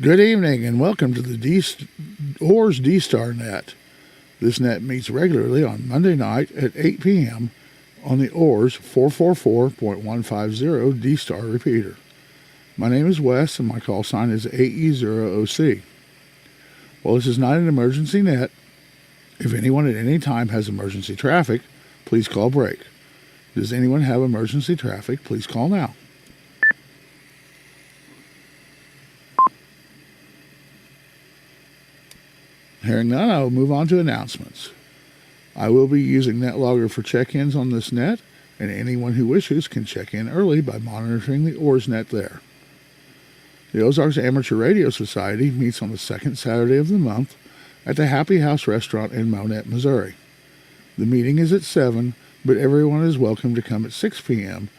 Good evening and welcome to the OARS D-star net. This net meets regularly on Monday night at 8 p.m. on the OARS 444.150 D-star repeater. My name is Wes and my call sign is AE0OC. While this is not an emergency net, if anyone at any time has emergency traffic, please call break. Does anyone have emergency traffic? Please call now. Hearing none, I will move on to announcements. I will be using NetLogger for check-ins on this net, and anyone who wishes can check in early by monitoring the OARS net there. The Ozarks Amateur Radio Society meets on the second Saturday of the month at the Happy House Restaurant in Monette, Missouri. The meeting is at 7, but everyone is welcome to come at 6 p.m.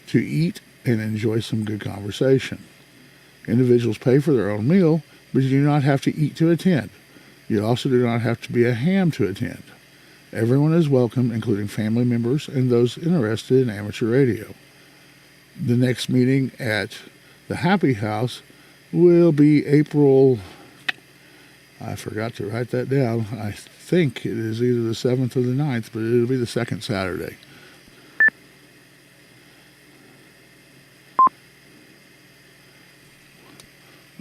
to eat and enjoy some good conversation. Individuals pay for their own meal, but you do not have to eat to attend. You also do not have to be a ham to attend. Everyone is welcome, including family members and those interested in amateur radio. The next meeting at the Happy House will be April, I forgot to write that down. I think it is either the 7th or the 9th, but it'll be the second Saturday.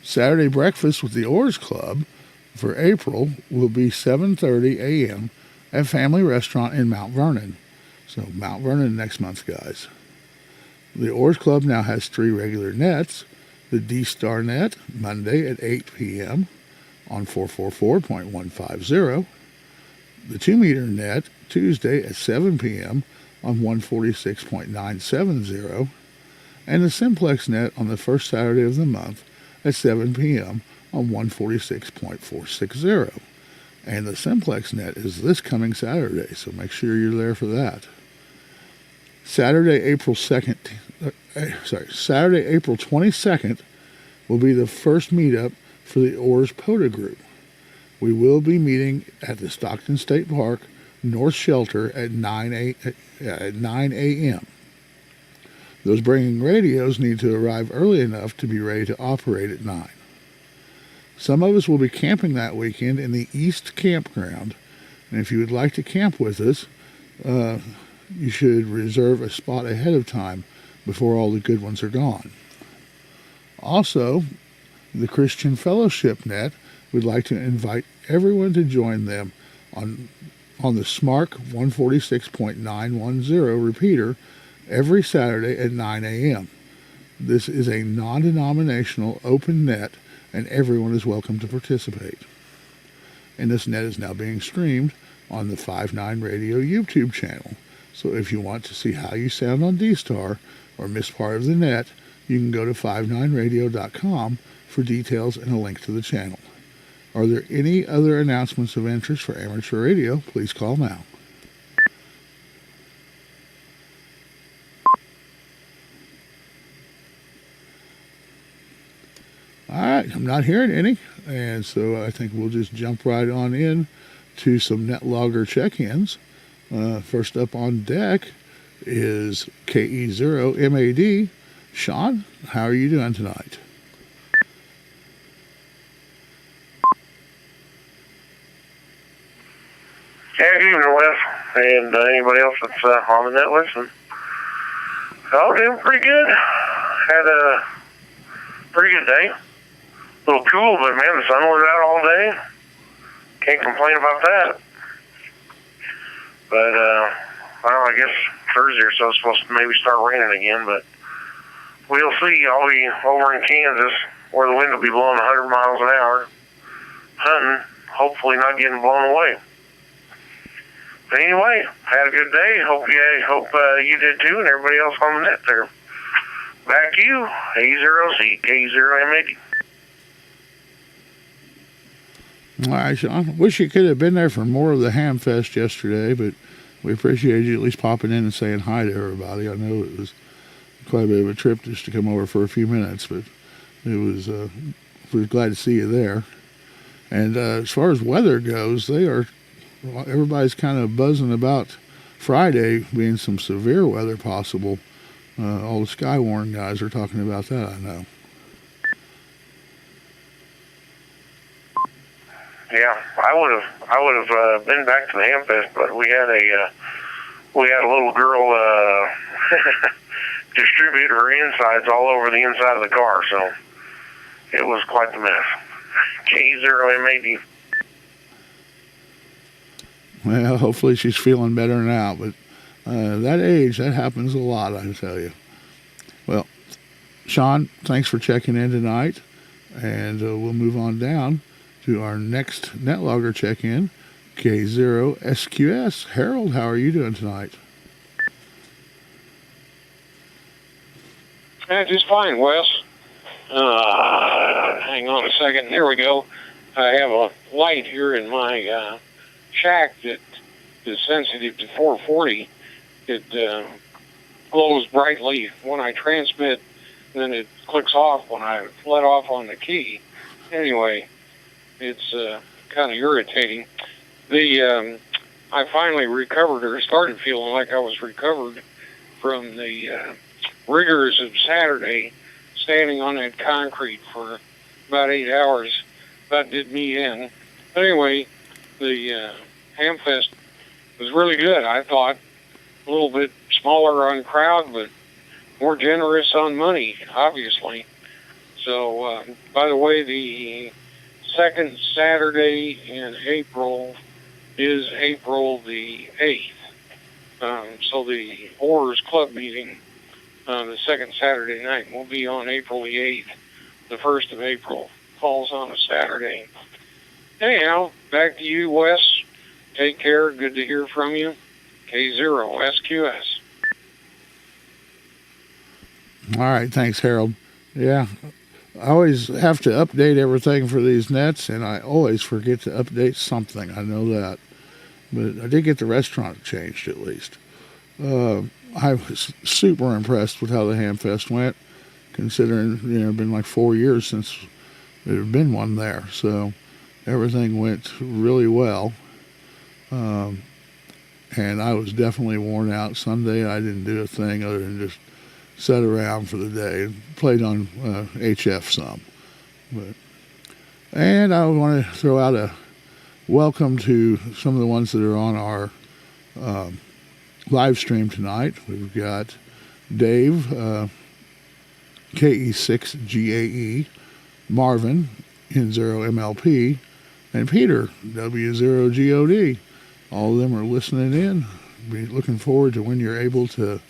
Saturday breakfast with the OARS Club for April will be 7:30 a.m. at Family Restaurant in Mount Vernon. So Mount Vernon next month, guys. The OARS Club now has 3 regular nets. The D-star net, Monday at 8 p.m. on 444.150. The 2-meter net, Tuesday at 7 p.m. on 146.970. And the simplex net on the first Saturday of the month at 7 p.m. on 146.460. And the simplex net is this coming Saturday, so make sure you're there for that. Saturday, April 22nd will be the first meetup for the OARS POTA group. We will be meeting at the Stockton State Park North Shelter at 9 a.m. Those bringing radios need to arrive early enough to be ready to operate at 9. Some of us will be camping that weekend in the East Campground, and if you would like to camp with us, you should reserve a spot ahead of time before all the good ones are gone. Also, the Christian Fellowship Net would like to invite everyone to join them on the SMARC 146.910 repeater every Saturday at 9 a.m. This is a non-denominational open net, and everyone is welcome to participate. And this net is now being streamed on the 5-9 Radio YouTube channel. So if you want to see how you sound on D-star or miss part of the net, you can go to 59radio.com for details and a link to the channel. Are there any other announcements of interest for amateur radio? Please call now. All right, I'm not hearing any, and so I think we'll just jump right on in to some NetLogger check-ins. First up on deck is KE0MAD. Sean, how are you doing tonight? Good evening, Wes, and anybody else that's on the net listening. I'm doing pretty good. Had a pretty good day. A little cool, but man, the sun was out all day. Can't complain about that. But, well, I guess Thursday or so is supposed to maybe start raining again, but we'll see. I'll be over in Kansas where the wind will be blowing 100 miles an hour, hunting, hopefully not getting blown away. But anyway, had a good day. Hope you did too, and everybody else on the net there. Back to you, A0C, K0MAD. All right, Sean. Wish you could have been there for more of the Ham Fest yesterday, but we appreciate you at least popping in and saying hi to everybody. I know it was quite a bit of a trip just to come over for a few minutes, but it was we're glad to see you there. And as far as weather goes, everybody's kind of buzzing about Friday being some severe weather possible. All the Skywarn guys are talking about that, I know. Yeah, I would have been back to the ham fest, but we had a little girl distribute her insides all over the inside of the car, so it was quite the mess. K0MAD. Well, hopefully she's feeling better now, but that age, that happens a lot, I tell you. Well, Sean, thanks for checking in tonight, and we'll move on down to our next netlogger check-in, K0SQS. Harold, how are you doing tonight? Just fine, Wes. Hang on a second. There we go. I have a light here in my shack that is sensitive to 440. It glows brightly when I transmit, and then it clicks off when I let off on the key. Anyway, it's kind of irritating. I finally recovered, or started feeling like I was recovered from the rigors of Saturday, standing on that concrete for about 8 hours. That did me in. But anyway, the Hamfest was really good, I thought. A little bit smaller on crowd, but more generous on money, obviously. So, by the way, the second Saturday in April is April the 8th. So the OARS Club meeting, the second Saturday night, will be on April the 8th. The 1st of April falls on a Saturday. Anyhow, back to you, Wes. Take care. Good to hear from you. K0SQS. All right, thanks, Harold. Yeah, I always have to update everything for these nets, and I always forget to update something. I know that. But I did get the restaurant changed, at least. I was super impressed with how the Hamfest went, considering, it's been like 4 years since there had been one there. So everything went really well. And I was definitely worn out. Sunday, I didn't do a thing other than just sat around for the day. Played on HF some. And I want to throw out a welcome to some of the ones that are on our live stream tonight. We've got Dave, KE6GAE, Marvin, N0MLP, and Peter, W0GOD. All of them are listening in. Be looking forward to when you're able to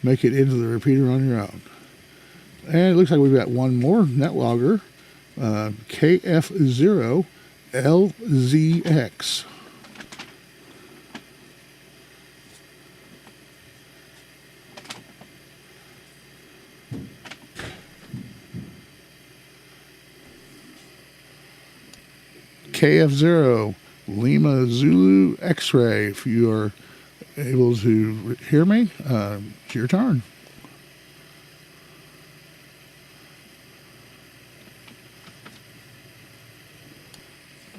make it into the repeater on your own. And it looks like we've got one more netlogger, KF0LZX. KF0 Lima Zulu X-ray. If you are able to hear me, it's your turn.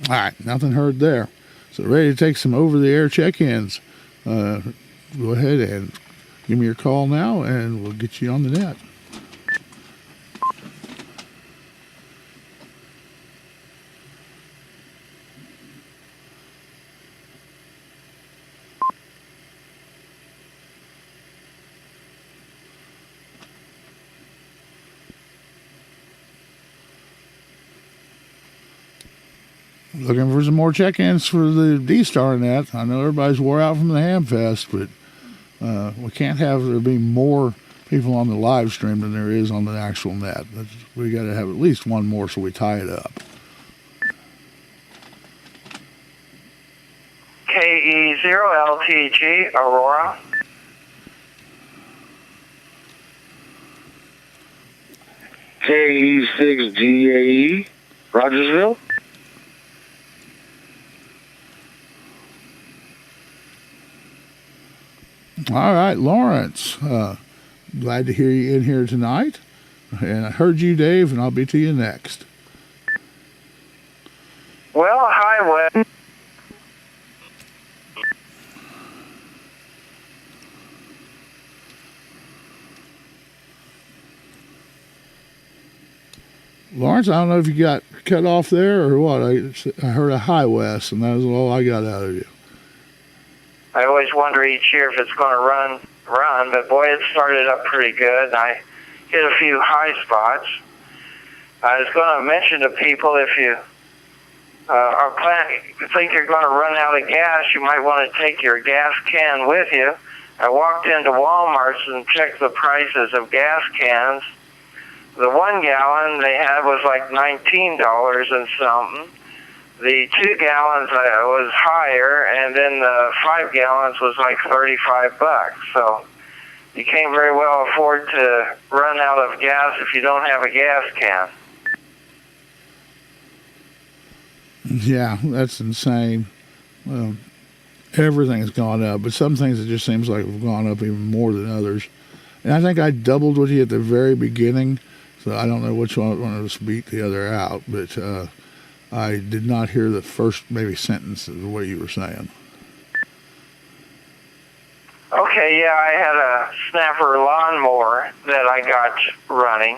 All right, nothing heard there. So ready to take some over-the-air check-ins. Go ahead and give me your call now, and we'll get you on the net. Looking for some more check-ins for the D-star net. I know everybody's wore out from the Hamfest, but we can't have there be more people on the live stream than there is on the actual net. We got to have at least one more so we tie it up. KE0LTG, Aurora. KE6GAE, Rogersville. All right, Lawrence. Glad to hear you in here tonight. And I heard you, Dave, and I'll be to you next. Well, hi, Wes. Lawrence, I don't know if you got cut off there or what. I heard a high west, and that was all I got out of you. I always wonder each year if it's going to run, but boy, it started up pretty good. I hit a few high spots. I was going to mention to people, if you think you're going to run out of gas, you might want to take your gas can with you. I walked into Walmart and checked the prices of gas cans. The 1 gallon they had was like $19 and something. The 2 gallons was higher, and then the 5 gallons was like $35. So you can't very well afford to run out of gas if you don't have a gas can. Yeah, that's insane. Everything has gone up, but some things it just seems like have gone up even more than others. And I think I doubled with you at the very beginning, so I don't know which one of us beat the other out, but I did not hear the first maybe sentence of what you were saying. Okay, yeah, I had a snapper lawnmower that I got running.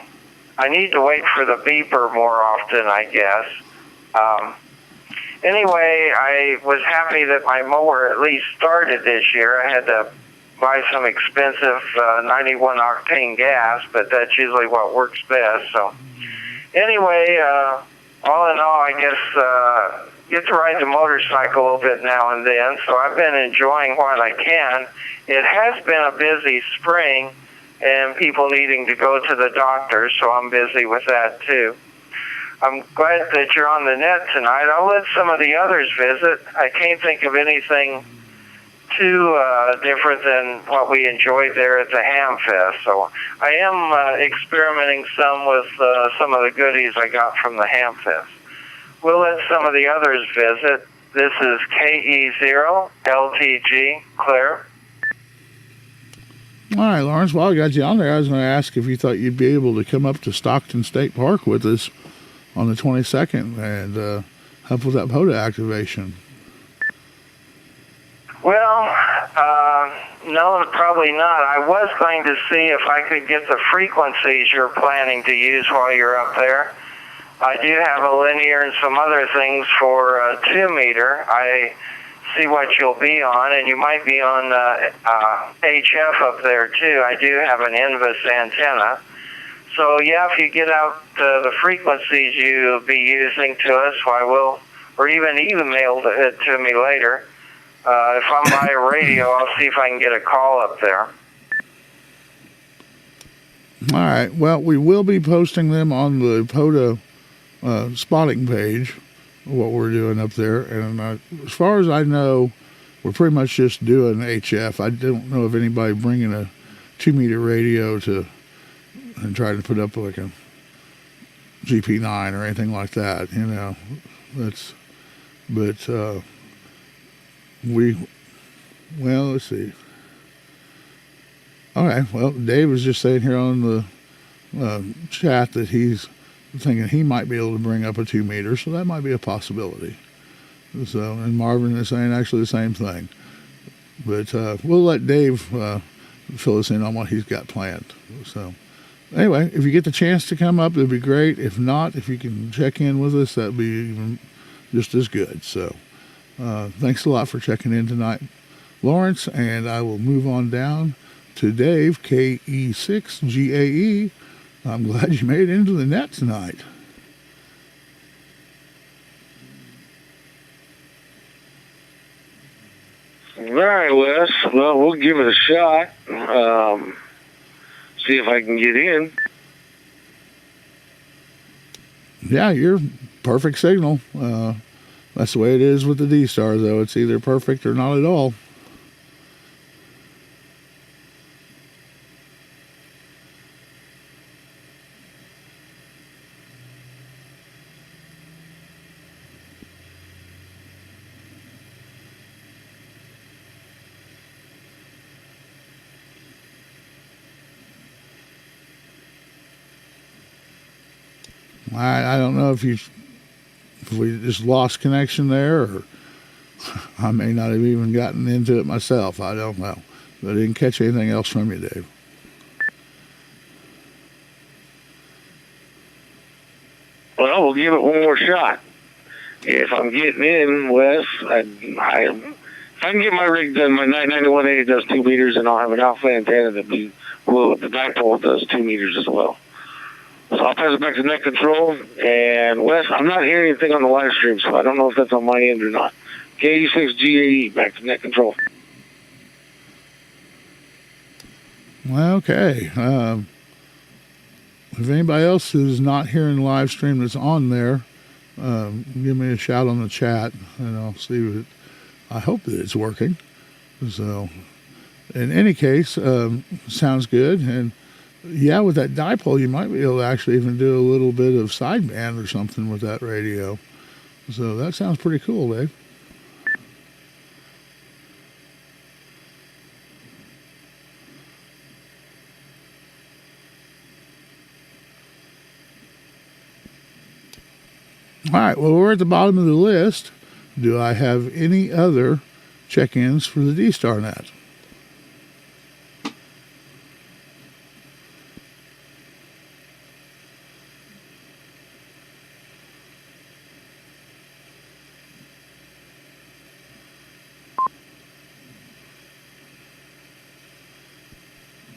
I need to wait for the beeper more often, I guess. Anyway, I was happy that my mower at least started this year. I had to buy some expensive 91 octane gas, but that's usually what works best. So anyway, all in all, I guess get to ride the motorcycle a little bit now and then, so I've been enjoying what I can. It has been a busy spring and people needing to go to the doctor, so I'm busy with that too. I'm glad that you're on the net tonight. I'll let some of the others visit. I can't think of anything too different than what we enjoyed there at the Ham Fest. So I am experimenting some with some of the goodies I got from the Ham Fest. We'll let some of the others visit. This is KE0LTG, Claire. All right, Lawrence, while I got you on there, I was going to ask if you thought you'd be able to come up to Stockton State Park with us on the 22nd and help with that POTA activation. Well, no, probably not. I was going to see if I could get the frequencies you're planning to use while you're up there. I do have a linear and some other things for a 2-meter. I see what you'll be on, and you might be on HF up there too. I do have an Invis antenna. So yeah, if you get out the frequencies you'll be using to us, or even email it to me later. If I'm by a radio, I'll see if I can get a call up there. All right. Well, we will be posting them on the POTA spotting page, what we're doing up there. And as far as I know, we're pretty much just doing HF. I don't know of anybody bringing a 2-meter radio and trying to put up like a GP9 or anything like that, you know. Let's see. All right, well, Dave was just saying here on the chat that he's thinking he might be able to bring up a 2-meter, so that might be a possibility. So, and Marvin is saying actually the same thing. But we'll let Dave fill us in on what he's got planned. So anyway, if you get the chance to come up, that'd be great. If not, if you can check in with us, that'd be even just as good. So thanks a lot for checking in tonight, Lawrence, and I will move on down to Dave, KE6GAE. I'm glad you made it into the net tonight. All right, Wes. Well, we'll give it a shot. See if I can get in. Yeah, you're perfect signal. That's the way it is with the D-star, though. It's either perfect or not at all. I don't know if we just lost connection there, or I may not have even gotten into it myself. I don't know. But I didn't catch anything else from you, Dave. Well, we'll give it one more shot. If I'm getting in, Wes, if I can get my rig done, my 991A does 2 meters, and I'll have an alpha antenna that the dipole does 2 meters as well. So I'll pass it back to net control. And Wes, I'm not hearing anything on the live stream, so I don't know if that's on my end or not. K86GAE, back to net control. Okay. If anybody else is not hearing the live stream that's on there, give me a shout on the chat, and I'll see what. I hope that it's working. So, in any case, sounds good. And yeah, with that dipole, you might be able to actually even do a little bit of sideband or something with that radio. So that sounds pretty cool, Dave. All right, well, we're at the bottom of the list. Do I have any other check-ins for the D-star net?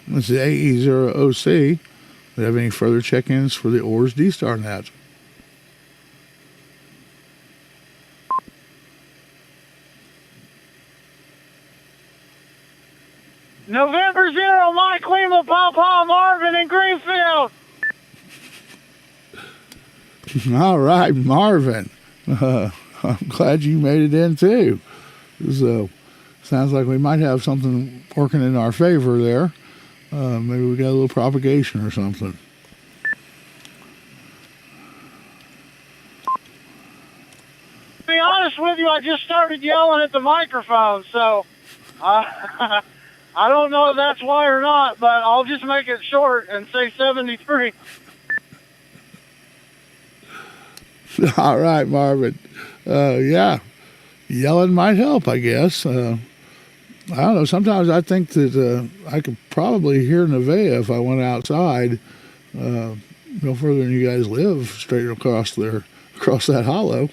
This is AE0OC. Do you have any further check-ins for the OARS D-star net? November 0, Mike Lima, Papa, Marvin, and Greenfield. All right, Marvin. I'm glad you made it in, too. So, sounds like we might have something working in our favor there. Maybe we got a little propagation or something. To be honest with you, I just started yelling at the microphone, so I don't know if that's why or not, but I'll just make it short and say 73. All right, Marvin. Yeah, yelling might help, I guess. I don't know. Sometimes I think that I could probably hear Nevaeh if I went outside, no further than you guys live, straight across there, across that hollow.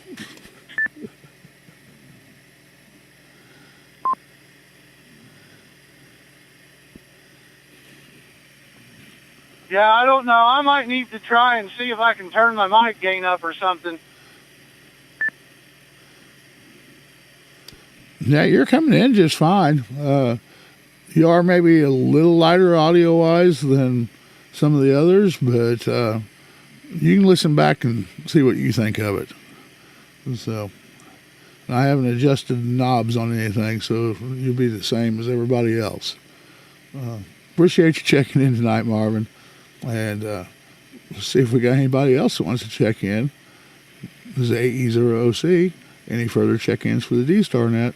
Yeah, I don't know. I might need to try and see if I can turn my mic gain up or something. Yeah, you're coming in just fine. You are maybe a little lighter audio-wise than some of the others, but you can listen back and see what you think of it. So, I haven't adjusted knobs on anything, so you'll be the same as everybody else. Appreciate you checking in tonight, Marvin. And see if we got anybody else that wants to check in. This is AE0OC. Any further check-ins for the D-star net?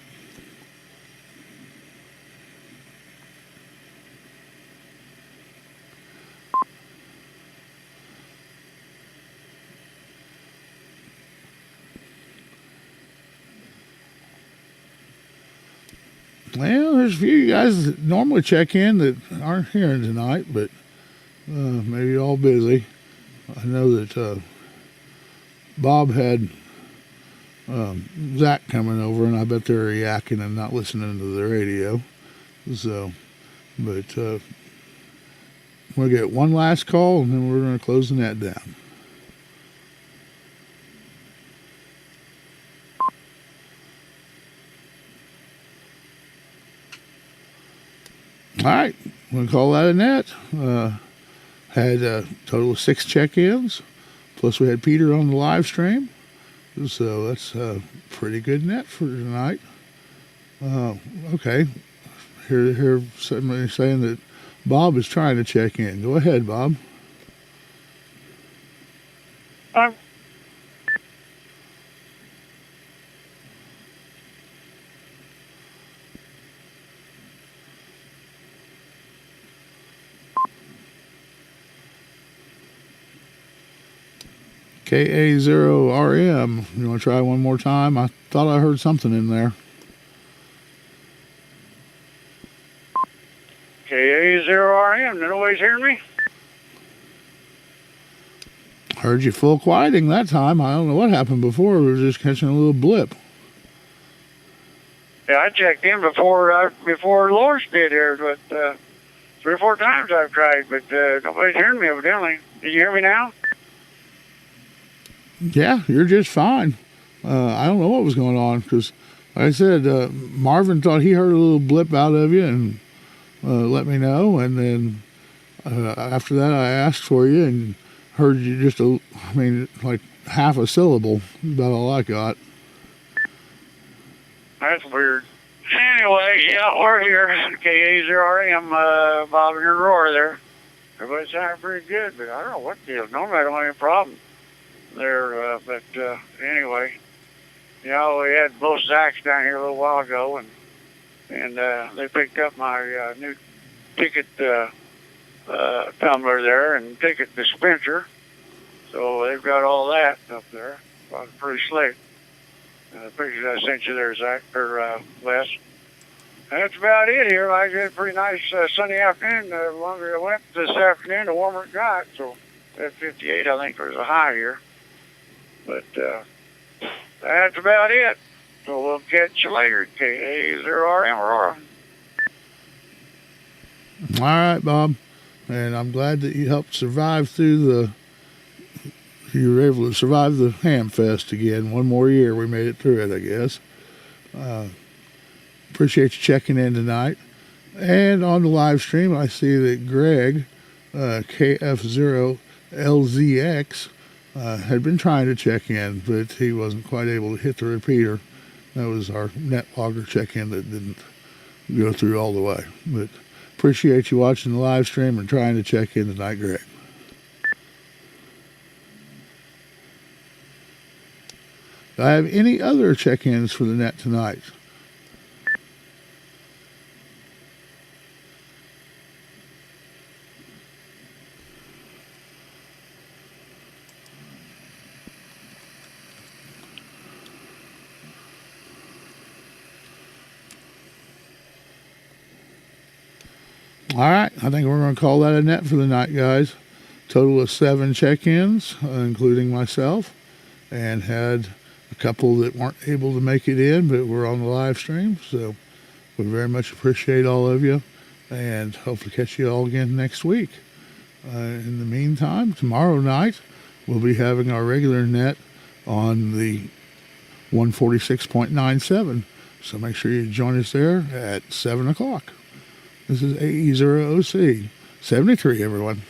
Well, there's a few of you guys that normally check in that aren't here tonight, but maybe you're all busy. I know that Bob had Zach coming over, and I bet they're yakking and not listening to the radio. So, but we'll get one last call, and then we're going to close the net down. All right, we're going to call that a net. Had a total of 6 check-ins, plus we had Peter on the live stream. So that's a pretty good net for tonight. Okay, here somebody saying that Bob is trying to check in. Go ahead, Bob. KA0RM. You want to try one more time? I thought I heard something in there. KA0RM. Nobody's hearing me? Heard you full quieting that time. I don't know what happened before. We were just catching a little blip. Yeah, I checked in before Lawrence did here, but 3 or 4 times I've tried, but nobody's hearing me evidently. Did you hear me now? Yeah, you're just fine. I don't know what was going on because, like I said, Marvin thought he heard a little blip out of you and let me know. And then after that, I asked for you and heard you just, like half a syllable. About all I got. That's weird. Anyway, yeah, we're here. KA0RM, Bob and Roar there. Everybody sounded pretty good, but I don't know what the deal. Normally I don't have any problem there, but anyway, we had both Zacks down here a little while ago, and they picked up my new ticket tumbler there and ticket dispenser. So they've got all that up there. Well, pretty slick. The pictures I sent you there, Zach, or Les. That's about it here. I had a pretty nice sunny afternoon. The longer I went this afternoon, the warmer it got. So at 58, I think there's a high here. But that's about it. So we'll catch you later. KA0RM Aurora. All right, Bob. And I'm glad that you helped survive through you were able to survive the Ham Fest again. One more year, we made it through it, I guess. Appreciate you checking in tonight. And on the live stream, I see that Greg, KF0LZX, had been trying to check in, but he wasn't quite able to hit the repeater. That was our net logger check-in that didn't go through all the way. But appreciate you watching the live stream and trying to check in tonight, Greg. Do I have any other check-ins for the net tonight? All right, I think we're going to call that a net for the night, guys. Total of 7 check-ins, including myself, and had a couple that weren't able to make it in, but were on the live stream. So we very much appreciate all of you, and hopefully catch you all again next week. In the meantime, tomorrow night, we'll be having our regular net on the 146.97. So make sure you join us there at 7 o'clock. This is AE0OC 73, everyone.